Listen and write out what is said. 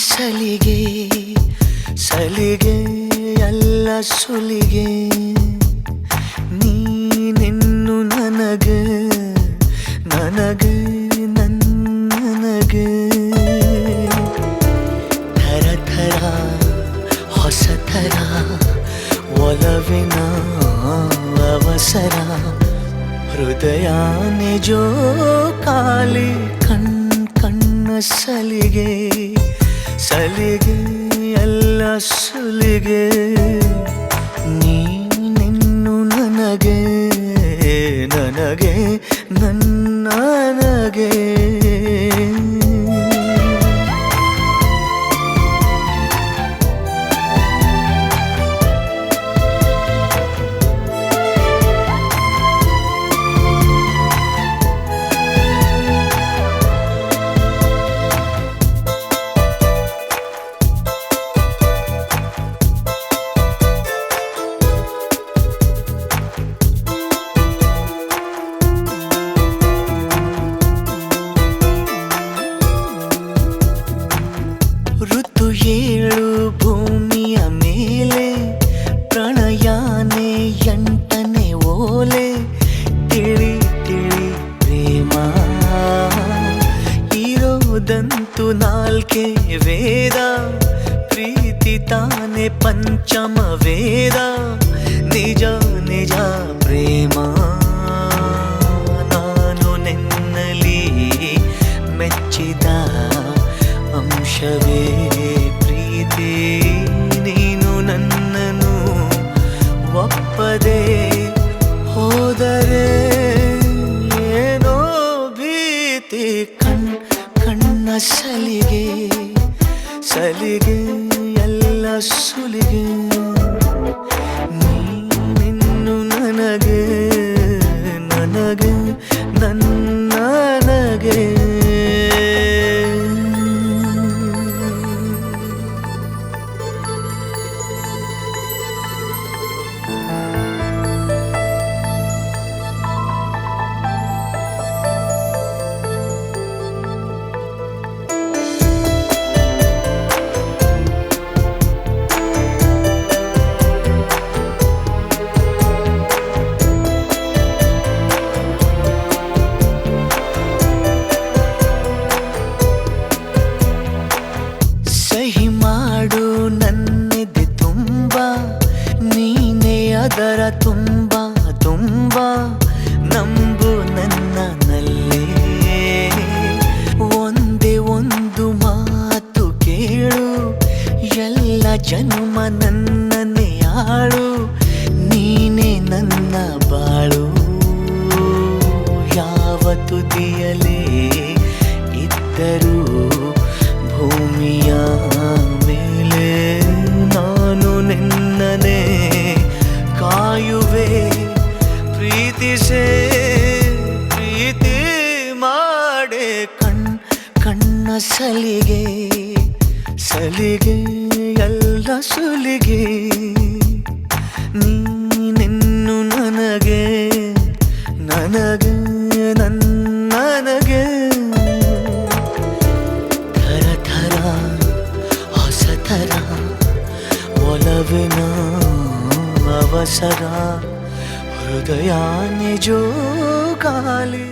ಸಲಿಗೆ ಸಲಿಗೆ ಎಲ್ಲ ಸುಲಿಗೆ ನೀನೆನ್ನು ನನಗೆ ನನಗೆ ನನಗೆ ಥರ ಥರ ಹೊಸ ಥರ ಒಲವಿನ ಅವಸರ ಹೃದಯನೇ ಜೋಕಾಲಿ ಕಣ್ಣ ಸಲಿಗೆ ಸಲಿಗೆ ಎಲ್ಲ ಸುಲಿಗೆ ನೀನೆನ್ನು ನನಗೆ ನನಗೆ ನನಗೆ ಋತು ಏಳು ಭೂಮಿಯ ಮೇಲೆ ಪ್ರಣಯಾನೆ ಎಂಟನೇ ಓಲೆ ತಿಳಿ ತಿಳಿ ಪ್ರೇಮ ಇರೋದಂತೂ ನಾಲ್ಕೆ ವೇದ ಪ್ರೀತಿ ತಾನೆ ಪಂಚಮ ವೇದ ನಿಜ ನಿಜ ಪ್ರೇಮ ನಾನು ನಿನ್ನಲಿ ಮೆಚ್ಚಿದ ಅಂಶವೇ ಪ್ರೀತಿ ನೀನು ನನ್ನನ್ನು ಒಪ್ಪದೆ ಹೋದರೆ ಏನೋ ಭೀತಿ ಕಣ್ಣ ಸಲಿಗೆ ಸಲಿಗೆ ಎಲ್ಲ ಸುಲಿಗೆ ನೀನಿನ್ನು ನನಗೆ ನನಗೆ ನನಗೆ ಸಹಿ ಮಾಡು ನನ್ನೆದೆ ತುಂಬ ನೀನೇ ಅದರ ತುಂಬ ತುಂಬ ನಂಬು ನನ್ನಲ್ಲೇ ಒಂದೇ ಒಂದು ಮಾತು ಕೇಳು ಎಲ್ಲ ಜನ್ಮ ನನ್ನನ್ನೇ ಆಳು ನೀನೇ ನನ್ನ ಬಾಳು ಯಾವ ತುದಿಯಲೇ ಇದ್ದರೂ ಭೂಮಿಯ ಮೇಲೆ ನಾನು ನಿನ್ನನೆ ಕಾಯುವೆ ಪ್ರೀತಿಸೇ ಪ್ರೀತಿ ಮಾಡೆ ಕಣ್ಣ ಸಲಿಗೆ ಸಲಿಗೆ ಎಲ್ಲ ಸುಲಿಗೆ ನೀನೆನ್ನು ನನಗೆ ನನಗೆ ನನಗೆ ಥರ ಥರ ಹೊಸ ಥರ ಒಲವಿನ ಅವಸರ ಹೃದಯನೇ ಜೋಕಾಲಿ